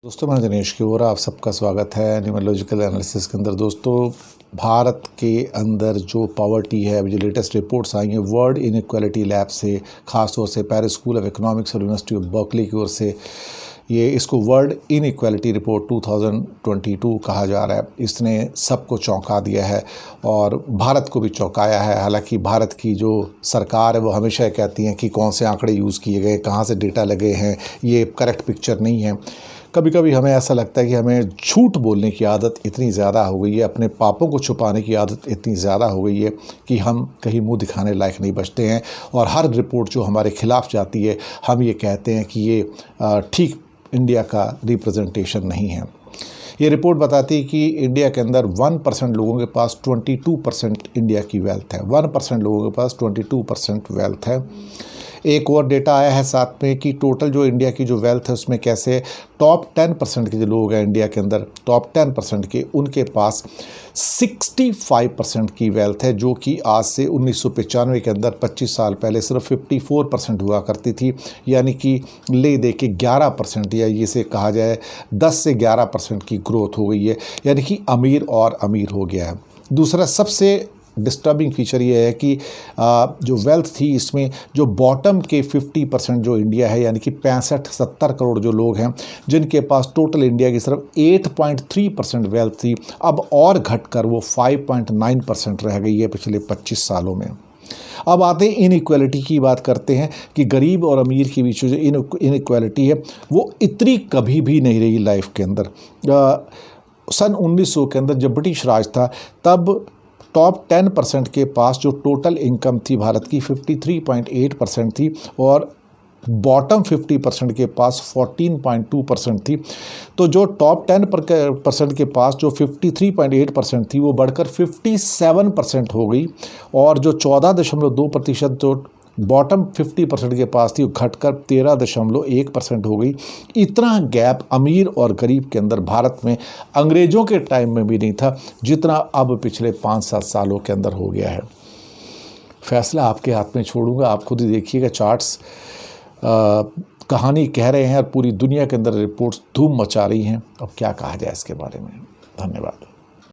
दोस्तों मैं दिनेश किवोरा, आप सबका स्वागत है न्यूमरोलॉजिकल एनालिसिस के अंदर। दोस्तों भारत के अंदर जो पॉवर्टी है, अभी जो लेटेस्ट रिपोर्ट्स आई हैं वर्ल्ड इनइक्वालिटी लैब से, ख़ास तौर से पेरिस स्कूल ऑफ इकोनॉमिक्स और यूनिवर्सिटी ऑफ बर्कली की ओर से, ये इसको वर्ल्ड इनइक्वालिटी रिपोर्ट 2022 कहा जा रहा है। इसने सबको चौंका दिया है और भारत को भी चौंकाया है। हालांकि भारत की जो सरकार है वो हमेशा कहती है कि कौन से आंकड़े यूज़ किए गए, कहाँ से डेटा लगे हैं, ये करेक्ट पिक्चर नहीं है। कभी कभी हमें ऐसा लगता है कि हमें झूठ बोलने की आदत इतनी ज़्यादा हो गई है, अपने पापों को छुपाने की आदत इतनी ज़्यादा हो गई है कि हम कहीं मुंह दिखाने लायक नहीं बचते हैं। और हर रिपोर्ट जो हमारे खिलाफ जाती है, हम ये कहते हैं कि ये ठीक इंडिया का रिप्रेजेंटेशन नहीं है। ये रिपोर्ट बताती है कि इंडिया के अंदर 1% लोगों के पास 22% इंडिया की वेल्थ है। 1% लोगों के पास 22% वेल्थ है। एक और डेटा आया है साथ में कि टोटल जो इंडिया की जो वेल्थ है उसमें कैसे टॉप 10% के जो लोग हैं इंडिया के अंदर, टॉप 10% के, उनके पास 65% की वेल्थ है, जो कि आज से 1995 के अंदर 25 साल पहले सिर्फ 54% हुआ करती थी। यानी कि ले दे के 11% या इसे कहा जाए 10 से 11% की ग्रोथ हो गई है। यानी कि अमीर और अमीर हो गया है। दूसरा सबसे डिस्टर्बिंग फीचर ये है कि जो वेल्थ थी इसमें जो बॉटम के 50% जो इंडिया है, यानी कि 65-70 करोड़ जो लोग हैं जिनके पास टोटल इंडिया की सिर्फ 8.3% वेल्थ थी, अब और घटकर वो 5.9% रह गई है पिछले 25 सालों में। अब आते हैं इनइक्वालिटी की बात करते हैं कि गरीब और अमीर के बीच जो इनइक्वालिटी है वो इतनी कभी भी नहीं रही लाइफ के अंदर। सन 1900 के अंदर जब ब्रिटिश राज था तब टॉप 10% के पास जो टोटल इनकम थी भारत की 53.8% थी और बॉटम 50% के पास 14.2% थी। तो जो टॉप 10% के पास जो 53.8% थी वो बढ़कर 57% हो गई और जो 14.2% जो बॉटम 50% के पास थी वो घटकर 13.1% हो गई। इतना गैप अमीर और गरीब के अंदर भारत में अंग्रेज़ों के टाइम में भी नहीं था जितना अब पिछले 5-7 सालों के अंदर हो गया है। फैसला आपके हाथ में छोड़ूंगा, आप खुद ही देखिएगा। चार्ट्स कहानी कह रहे हैं और पूरी दुनिया के अंदर रिपोर्ट्स धूम मचा रही हैं। अब क्या कहा जाए इसके बारे में। धन्यवाद।